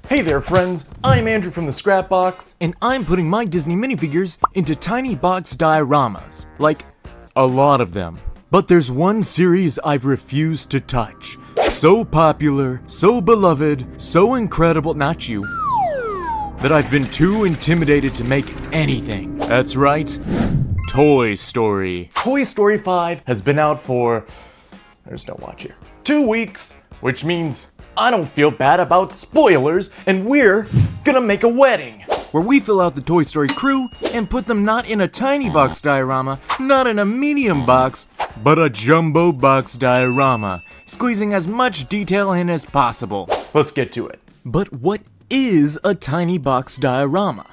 Hey there friends, I'm Andrew from the Scrapbox, and I'm putting my Disney minifigures into tiny box dioramas. Like, a lot of them. But there's one series I've refused to touch. So popular, so beloved, so incredible, not you, that I've been too intimidated to make anything. That's right, Toy Story. Toy Story 5 has been out for, there's no watch here, 2 weeks, which means I don't feel bad about spoilers, and we're gonna make a wedding, where we fill out the Toy Story crew and put them not in a tiny box diorama, not in a medium box, but a jumbo box diorama, squeezing as much detail in as possible. Let's get to it. But what is a tiny box diorama?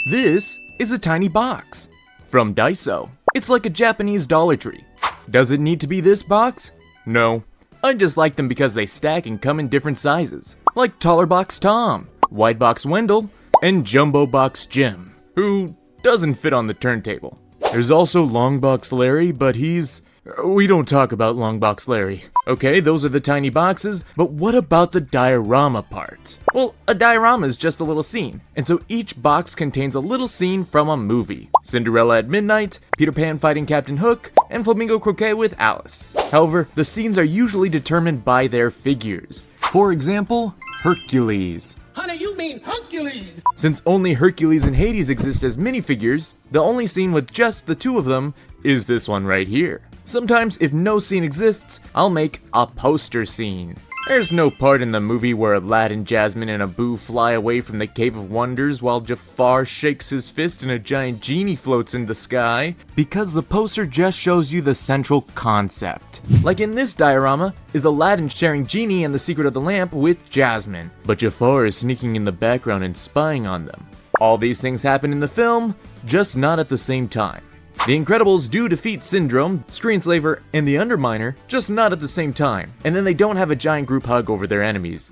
This is a tiny box from Daiso. It's like a Japanese Dollar Tree. Does it need to be this box? No. I just like them because they stack and come in different sizes, like Taller Box Tom, Wide Box Wendell, and Jumbo Box Jim, who doesn't fit on the turntable. There's also Long Box Larry, but we don't talk about Long Box Larry. Okay, those are the tiny boxes, but what about the diorama part? Well, a diorama is just a little scene, and so each box contains a little scene from a movie. Cinderella at Midnight, Peter Pan fighting Captain Hook, and Flamingo Croquet with Alice. However, the scenes are usually determined by their figures. For example, Hercules. Honey, you mean Hercules! Since only Hercules and Hades exist as minifigures, the only scene with just the two of them is this one right here. Sometimes, if no scene exists, I'll make a poster scene. There's no part in the movie where Aladdin, Jasmine, and Abu fly away from the Cave of Wonders while Jafar shakes his fist and a giant genie floats in the sky, because the poster just shows you the central concept. Like in this diorama, is Aladdin sharing Genie and the Secret of the Lamp with Jasmine, but Jafar is sneaking in the background and spying on them. All these things happen in the film, just not at the same time. The Incredibles do defeat Syndrome, Screenslaver, and the Underminer, just not at the same time. And then they don't have a giant group hug over their enemies.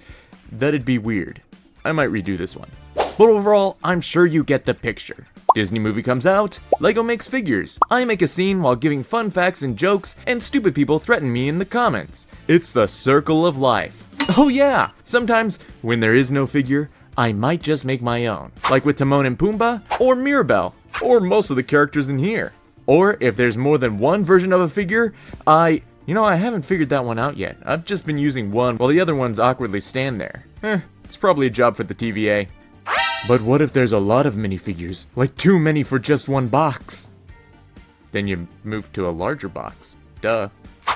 That'd be weird. I might redo this one. But overall, I'm sure you get the picture. Disney movie comes out, Lego makes figures. I make a scene while giving fun facts and jokes, and stupid people threaten me in the comments. It's the circle of life. Oh yeah, sometimes, when there is no figure, I might just make my own. Like with Timon and Pumbaa, or Mirabelle, or most of the characters in here. Or if there's more than one version of a figure, I haven't figured that one out yet. I've just been using one while the other ones awkwardly stand there. It's probably a job for the TVA. But what if there's a lot of minifigures? Like too many for just one box? Then you move to a larger box. Duh.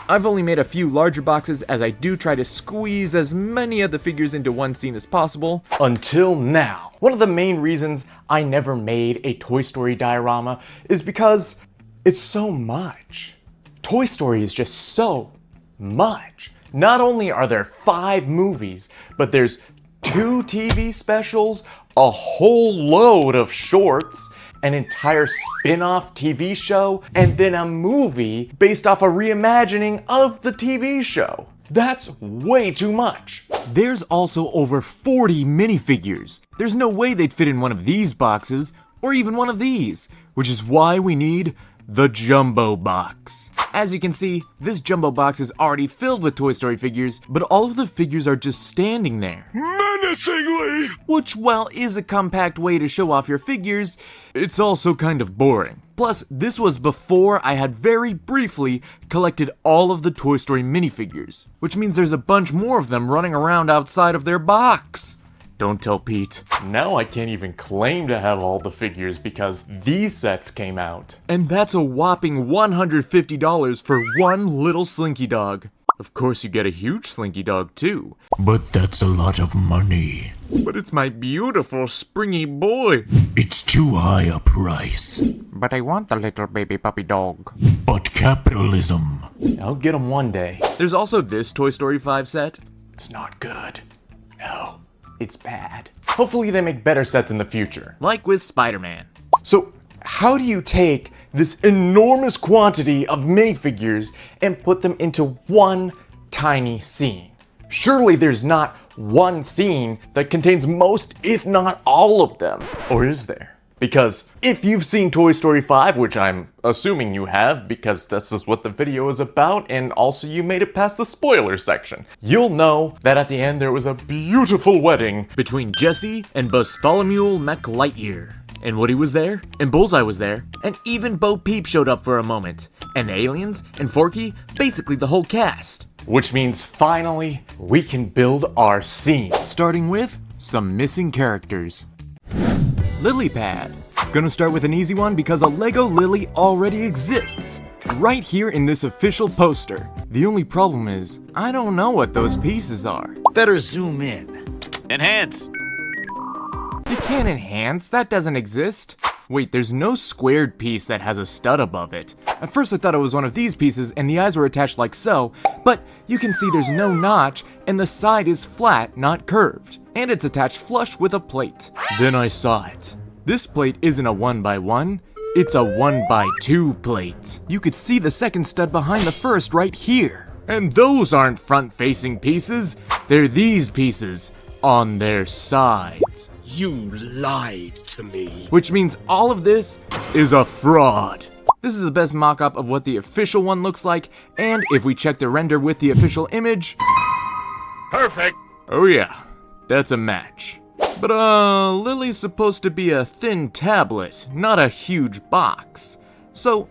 I've only made a few larger boxes as I do try to squeeze as many of the figures into one scene as possible. Until now. One of the main reasons I never made a Toy Story diorama is because it's so much. Toy Story is just so much. Not only are there 5 movies, but there's 2 TV specials, a whole load of shorts, an entire spin-off TV show, and then a movie based off a reimagining of the TV show. That's way too much. There's also over 40 minifigures. There's no way they'd fit in one of these boxes, or even one of these, which is why we need the jumbo box. As you can see, this jumbo box is already filled with Toy Story figures, but all of the figures are just standing there. Menacingly! Which, while is a compact way to show off your figures, it's also kind of boring. Plus, this was before I had very briefly collected all of the Toy Story minifigures, which means there's a bunch more of them running around outside of their box. Don't tell Pete. Now I can't even claim to have all the figures because these sets came out. And that's a whopping $150 for one little Slinky Dog. Of course you get a huge Slinky Dog too. But that's a lot of money. But it's my beautiful springy boy. It's too high a price. But I want the little baby puppy dog. But capitalism. I'll get him one day. There's also this Toy Story 5 set. It's not good. No. It's bad. Hopefully they make better sets in the future. Like with Spider-Man. So, how do you take this enormous quantity of minifigures and put them into one tiny scene? Surely there's not one scene that contains most, if not all of them. Or is there? Because if you've seen Toy Story 5, which I'm assuming you have, because this is what the video is about, and also you made it past the spoiler section, you'll know that at the end there was a beautiful wedding between Jesse and Bartholomew McLightyear. And Woody was there, and Bullseye was there, and even Bo Peep showed up for a moment. And the aliens, and Forky, basically the whole cast. Which means finally, we can build our scene. Starting with some missing characters. Lily pad. Gonna start with an easy one because a Lego Lily already exists. Right here in this official poster. The only problem is, I don't know what those pieces are. Better zoom in. Enhance. You can't enhance, that doesn't exist. Wait, there's no squared piece that has a stud above it. At first I thought it was one of these pieces and the eyes were attached like so, but you can see there's no notch and the side is flat, not curved. And it's attached flush with a plate. Then I saw it. This plate isn't a 1x1, it's a 1x2 plate. You could see the second stud behind the first right here. And those aren't front-facing pieces, they're these pieces on their sides. You lied to me. Which means all of this is a fraud. This is the best mock-up of what the official one looks like, and if we check the render with the official image... Perfect. Oh yeah, that's a match. But Lily's supposed to be a thin tablet, not a huge box. So,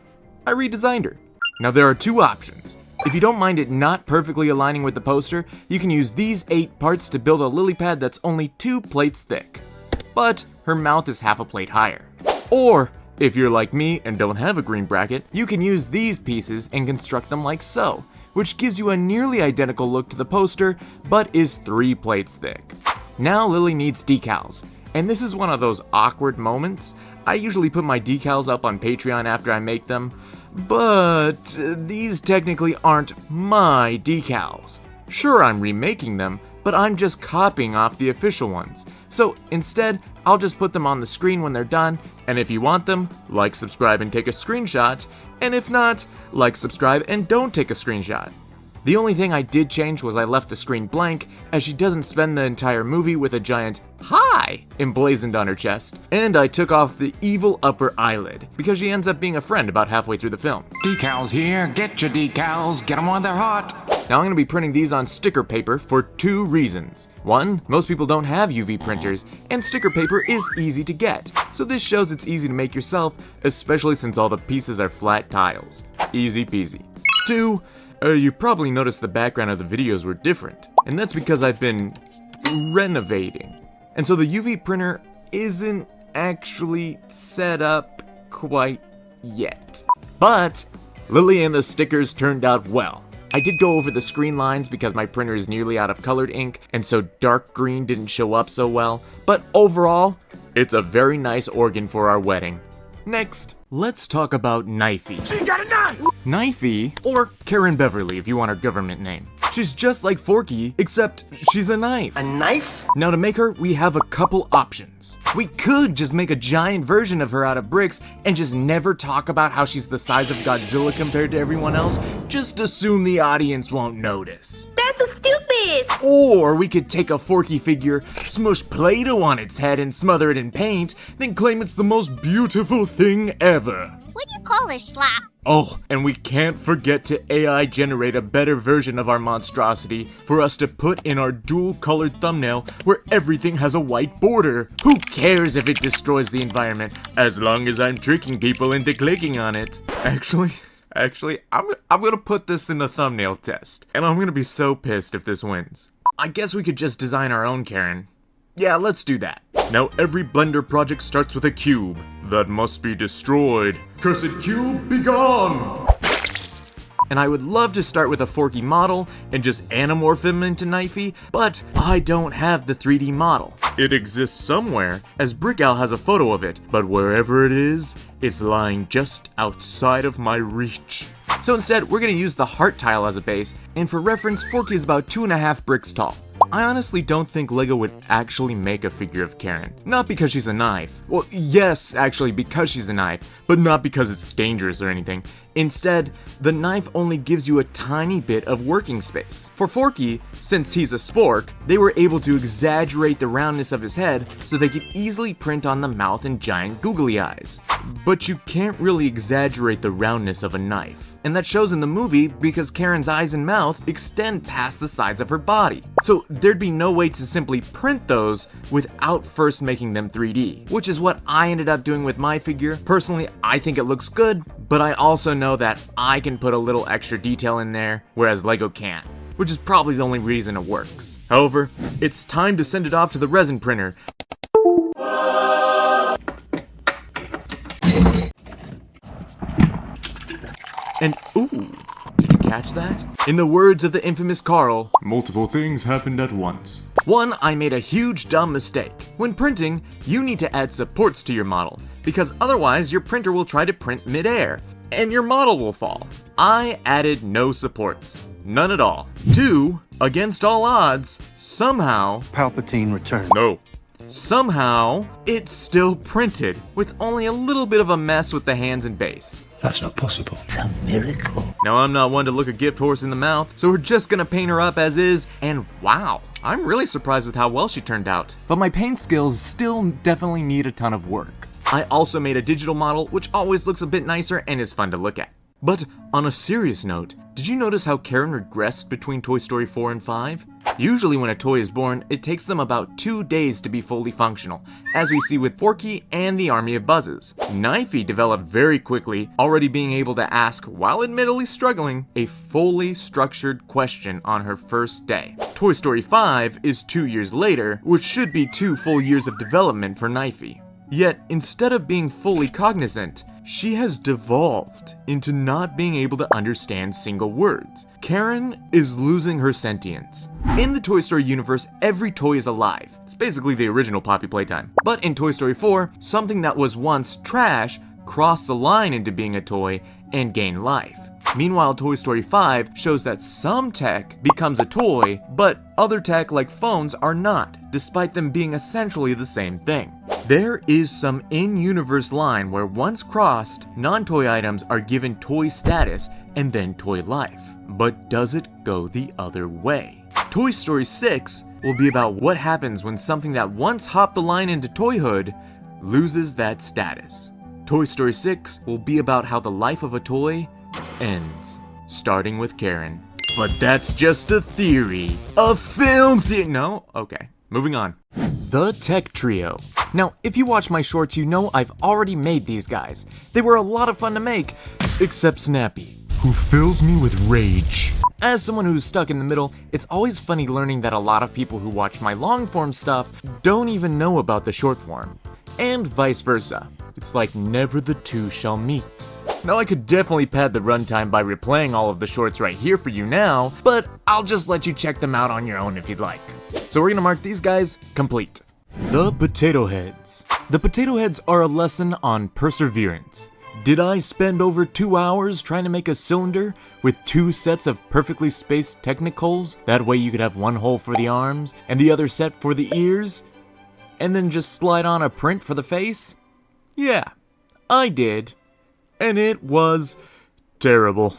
I redesigned her. Now there are two options. If you don't mind it not perfectly aligning with the poster, you can use these 8 parts to build a lily pad that's only 2 plates thick. But her mouth is half a plate higher. Or, if you're like me and don't have a green bracket, you can use these pieces and construct them like so, which gives you a nearly identical look to the poster, but is 3 plates thick. Now Lily needs decals, and this is one of those awkward moments. I usually put my decals up on Patreon after I make them, but these technically aren't my decals. Sure, I'm remaking them, but I'm just copying off the official ones. So instead, I'll just put them on the screen when they're done, and if you want them, like, subscribe, and take a screenshot, and if not, like, subscribe, and don't take a screenshot. The only thing I did change was I left the screen blank, as she doesn't spend the entire movie with a giant "Hi" emblazoned on her chest, and I took off the evil upper eyelid, because she ends up being a friend about halfway through the film. Decals here. Get your decals. Get them while they're hot. Now I'm going to be printing these on sticker paper for 2 reasons. 1, most people don't have UV printers, and sticker paper is easy to get, so this shows it's easy to make yourself, especially since all the pieces are flat tiles. Easy peasy. 2, you probably noticed the background of the videos were different, and that's because I've been renovating. And so the UV printer isn't actually set up quite yet. But Lily and the stickers turned out well. I did go over the screen lines because my printer is nearly out of colored ink, and so dark green didn't show up so well, but overall, it's a very nice organ for our wedding. Next, let's talk about Knifey. She's got a knife. Knifey, or Karen Beverly if you want her government name. She's just like Forky, except she's a knife. A knife? Now to make her, we have a couple options. We could just make a giant version of her out of bricks and just never talk about how she's the size of Godzilla compared to everyone else. Just assume the audience won't notice. That's so stupid! Or we could take a Forky figure, smush Play-Doh on its head and smother it in paint, then claim it's the most beautiful thing ever. What do you call this slap? Oh, and we can't forget to AI generate a better version of our monstrosity for us to put in our dual-colored thumbnail where everything has a white border. Who cares if it destroys the environment, as long as I'm tricking people into clicking on it. Actually, I'm gonna put this in the thumbnail test, and I'm gonna be so pissed if this wins. I guess we could just design our own Karen. Yeah, let's do that. Now every Blender project starts with a cube that must be destroyed. Cursed cube, be gone! And I would love to start with a Forky model and just anamorph him into Knifey, but I don't have the 3D model. It exists somewhere, as Brickowl has a photo of it, but wherever it is, it's lying just outside of my reach. So instead, we're gonna use the heart tile as a base, and for reference, Forky is about 2.5 bricks tall. I honestly don't think LEGO would actually make a figure of Karen. Not because she's a knife. Well, yes, actually, because she's a knife, but not because it's dangerous or anything. Instead, the knife only gives you a tiny bit of working space. For Forky, since he's a spork, they were able to exaggerate the roundness of his head so they could easily print on the mouth and giant googly eyes. But you can't really exaggerate the roundness of a knife. And that shows in the movie because Karen's eyes and mouth extend past the sides of her body. So there'd be no way to simply print those without first making them 3D, which is what I ended up doing with my figure. Personally, I think it looks good, but I also know that I can put a little extra detail in there, whereas LEGO can't, which is probably the only reason it works. However, it's time to send it off to the resin printer. And ooh, did you catch that? In the words of the infamous Carl, multiple things happened at once. 1, I made a huge dumb mistake. When printing, you need to add supports to your model, because otherwise your printer will try to print mid-air, and your model will fall. I added no supports. None at all. 2, against all odds, somehow Palpatine returned. No. Somehow, it's still printed, with only a little bit of a mess with the hands and base. That's not possible. It's a miracle. Now, I'm not one to look a gift horse in the mouth, so we're just gonna paint her up as is, and wow, I'm really surprised with how well she turned out. But my paint skills still definitely need a ton of work. I also made a digital model, which always looks a bit nicer and is fun to look at. But on a serious note, did you notice how Karen regressed between Toy Story 4 and 5? Usually when a toy is born, it takes them about 2 days to be fully functional, as we see with Forky and the Army of Buzzes. Knifey developed very quickly, already being able to ask, while admittedly struggling, a fully structured question on her first day. Toy Story 5 is 2 years later, which should be 2 full years of development for Knifey. Yet, instead of being fully cognizant, she has devolved into not being able to understand single words. Karen is losing her sentience. In the Toy Story universe, every toy is alive. It's basically the original Poppy Playtime. But in Toy Story 4, something that was once trash crossed the line into being a toy and gained life. Meanwhile, Toy Story 5 shows that some tech becomes a toy, but other tech like phones are not, despite them being essentially the same thing. There is some in-universe line where once crossed, non-toy items are given toy status and then toy life. But does it go the other way? Toy Story 6 will be about what happens when something that once hopped the line into toyhood loses that status. Toy Story 6 will be about how the life of a toy ends, starting with Karen. But that's just a theory. A film theory. No? Okay. Moving on. The Tech Trio. Now, if you watch my shorts, you know I've already made these guys. They were a lot of fun to make, except Snappy, Who fills me with rage. As someone who's stuck in the middle, it's always funny learning that a lot of people who watch my long form stuff don't even know about the short form. And vice versa. It's like never the two shall meet. Now I could definitely pad the runtime by replaying all of the shorts right here for you now, but I'll just let you check them out on your own if you'd like. So we're gonna mark these guys complete. The Potato Heads. The Potato Heads are a lesson on perseverance. Did I spend over 2 hours trying to make a cylinder with 2 sets of perfectly spaced technicoles? That way you could have one hole for the arms and the other set for the ears? And then just slide on a print for the face? Yeah, I did. And it was terrible.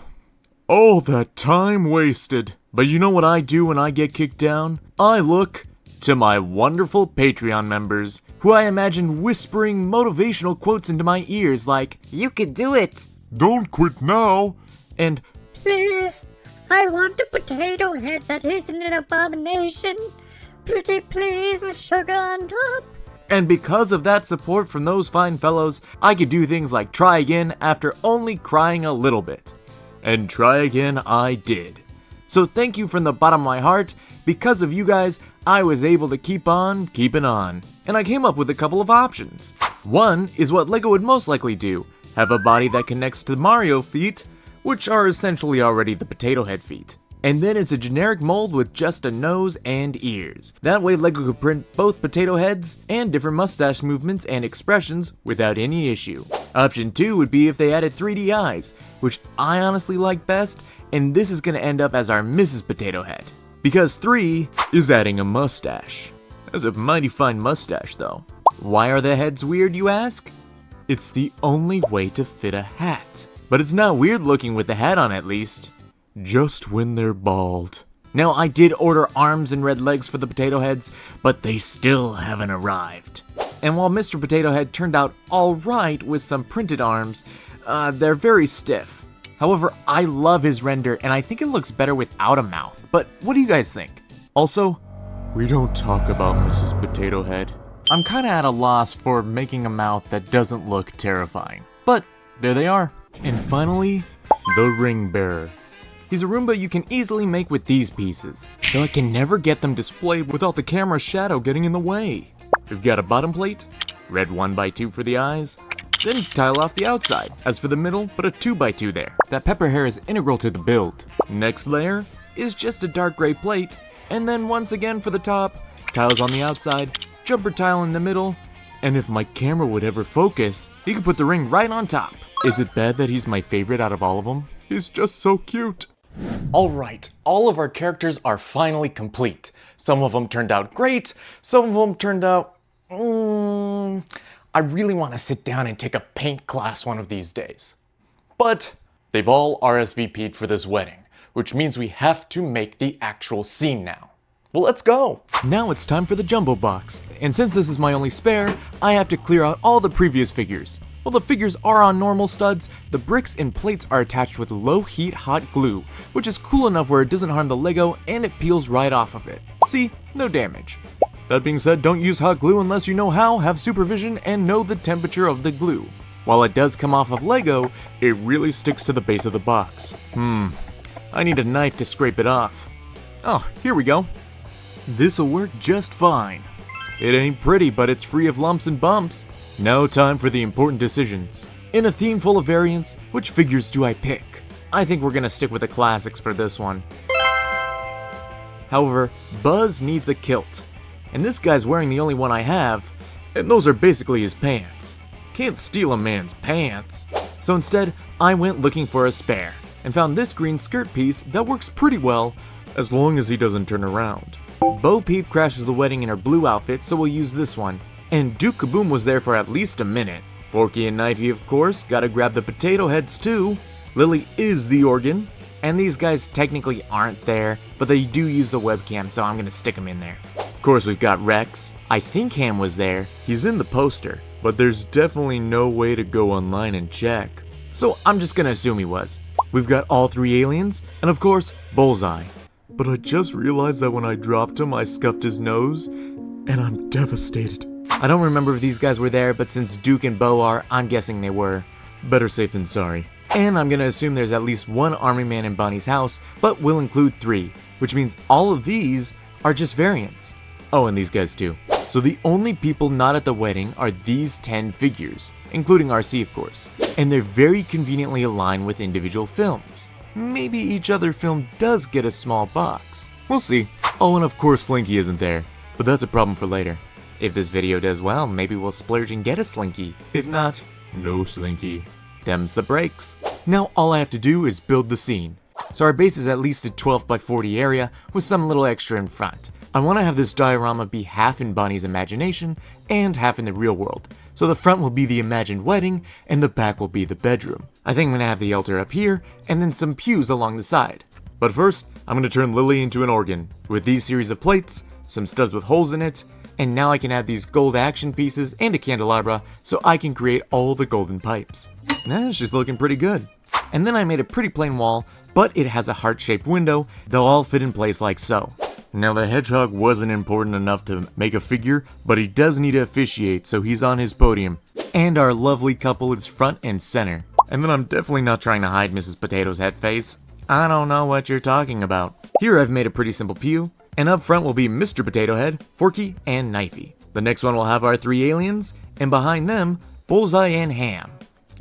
All that time wasted. But you know what I do when I get kicked down? I look to my wonderful Patreon members, who I imagine whispering motivational quotes into my ears like, "You can do it! Don't quit now!" And, Please, I want a potato head that isn't an abomination. Pretty please with sugar on top. and because of that support from those fine fellows, I could do things like try again after only crying a little bit. And try again I did. So thank you from the bottom of my heart. Because of you guys, I was able to keep on keeping on. And I came up with a couple of options. One is what LEGO would most likely do. Have a body that connects to Mario feet, which are essentially already the potato head feet. And then it's a generic mold with just a nose and ears. That way LEGO could print both potato heads and different mustache movements and expressions without any issue. Option 2 would be if they added 3D eyes, which I honestly like best, and this is going to end up as our Mrs. Potato Head. Because 3 is adding a mustache. That's a mighty fine mustache though. Why are the heads weird, you ask? It's the only way to fit a hat. But it's not weird looking with the hat on, at least. Just when they're bald. Now, I did order arms and red legs for the potato heads, but they still haven't arrived. And while Mr. Potato Head turned out alright with some printed arms, they're very stiff. However, I love his render, and I think it looks better without a mouth. But what do you guys think? Also, we don't talk about Mrs. Potato Head. I'm kinda at a loss for making a mouth that doesn't look terrifying. But there they are. And finally, the ring bearer. He's a Roomba you can easily make with these pieces, though I can never get them displayed without the camera's shadow getting in the way. We've got a bottom plate, red 1x2 for the eyes, then tile off the outside. As for the middle, put a 2x2 there. That pepper hair is integral to the build. Next layer is just a dark gray plate, and then once again for the top, tiles on the outside, jumper tile in the middle, and if my camera would ever focus, he could put the ring right on top. Is it bad that he's my favorite out of all of them? He's just so cute. Alright, all of our characters are finally complete. Some of them turned out great, some of them turned out... I really want to sit down and take a paint class one of these days. But they've all RSVP'd for this wedding, which means we have to make the actual scene now. Well, let's go! Now it's time for the jumbo box, and since this is my only spare, I have to clear out all the previous figures. While the figures are on normal studs, the bricks and plates are attached with low heat hot glue, which is cool enough where it doesn't harm the Lego and it peels right off of it. See, no damage. That being said, don't use hot glue unless you know how, have supervision, and know the temperature of the glue. While it does come off of Lego, it really sticks to the base of the box. I need a knife to scrape it off. Oh, here we go. This'll work just fine. It ain't pretty, but it's free of lumps and bumps. Now time for the important decisions. In a theme full of variants, which figures do I pick? I think we're gonna stick with the classics for this one. However, Buzz needs a kilt. And this guy's wearing the only one I have, and those are basically his pants. Can't steal a man's pants. So instead, I went looking for a spare, and found this green skirt piece that works pretty well, as long as he doesn't turn around. Bo Peep crashes the wedding in her blue outfit, so we'll use this one. And Duke Kaboom was there for at least a minute. Forky and Knifey, of course, gotta grab the potato heads too. Lily is the organ. And these guys technically aren't there, but they do use the webcam, so I'm gonna stick them in there. Of course, we've got Rex. I think Ham was there. He's in the poster, but there's definitely no way to go online and check. So I'm just gonna assume he was. We've got all 3 aliens, and of course, Bullseye. But I just realized that when I dropped him, I scuffed his nose, and I'm devastated. I don't remember if these guys were there, but since Duke and Bo are, I'm guessing they were. Better safe than sorry. And I'm gonna assume there's at least 1 army man in Bonnie's house, but we'll include 3, which means all of these are just variants. Oh, and these guys too. So the only people not at the wedding are these 10 figures, including RC of course. And they're very conveniently aligned with individual films. Maybe each other film does get a small box. We'll see. Oh, and of course Slinky isn't there, but that's a problem for later. If this video does well, maybe we'll splurge and get a Slinky. If not, no Slinky. Them's the breaks. Now all I have to do is build the scene. So our base is at least a 12x40 area with some little extra in front. I want to have this diorama be half in Bonnie's imagination and half in the real world. So the front will be the imagined wedding and the back will be the bedroom. I think I'm going to have the altar up here and then some pews along the side. But first, I'm going to turn Lily into an organ with these series of plates, some studs with holes in it, and now I can add these gold action pieces and a candelabra so I can create all the golden pipes. She's looking pretty good. And then I made a pretty plain wall, but it has a heart-shaped window. They'll all fit in place like so. Now the hedgehog wasn't important enough to make a figure, but he does need to officiate, so he's on his podium. And our lovely couple is front and center. And then I'm definitely not trying to hide Mrs. Potato's head face. I don't know what you're talking about. Here I've made a pretty simple pew, and up front will be Mr. Potato Head, Forky, and Knifey. The next one will have our 3 aliens, and behind them, Bullseye and Ham.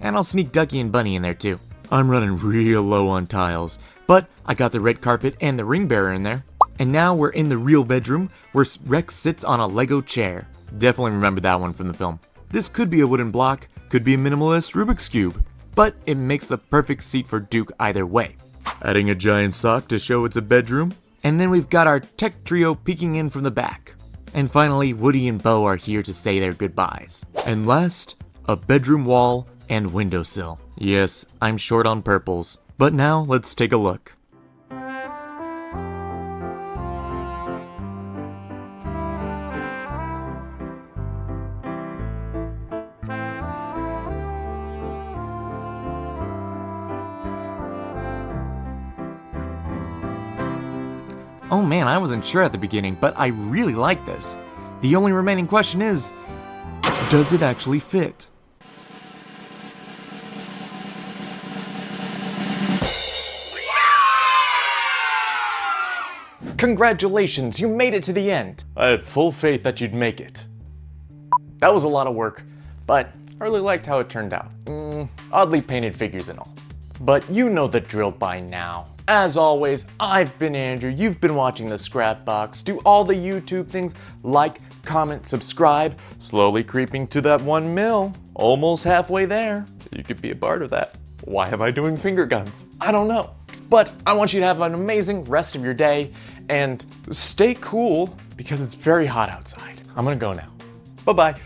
And I'll sneak Ducky and Bunny in there too. I'm running real low on tiles, But I got the red carpet and the ring bearer in there. And now we're in the real bedroom where Rex sits on a Lego chair. Definitely remember that one from the film. This could be a wooden block, could be a minimalist Rubik's Cube, but it makes the perfect seat for Duke either way. Adding a giant sock to show it's a bedroom. And then we've got our tech trio peeking in from the back. And finally, Woody and Bo are here to say their goodbyes. And last, a bedroom wall and windowsill. Yes, I'm short on purples. But now, let's take a look. Oh man, I wasn't sure at the beginning, but I really like this. The only remaining question is, does it actually fit? Congratulations, you made it to the end. I had full faith that you'd make it. That was a lot of work, but I really liked how it turned out. Oddly painted figures and all. But you know the drill by now. As always, I've been Andrew, you've been watching the Scrap Box. Do all the YouTube things, like, comment, subscribe, slowly creeping to that 1 mil. Almost halfway there. You could be a part of that. Why am I doing finger guns? I don't know. But I want you to have an amazing rest of your day and stay cool because it's very hot outside. I'm gonna go now. Bye-bye.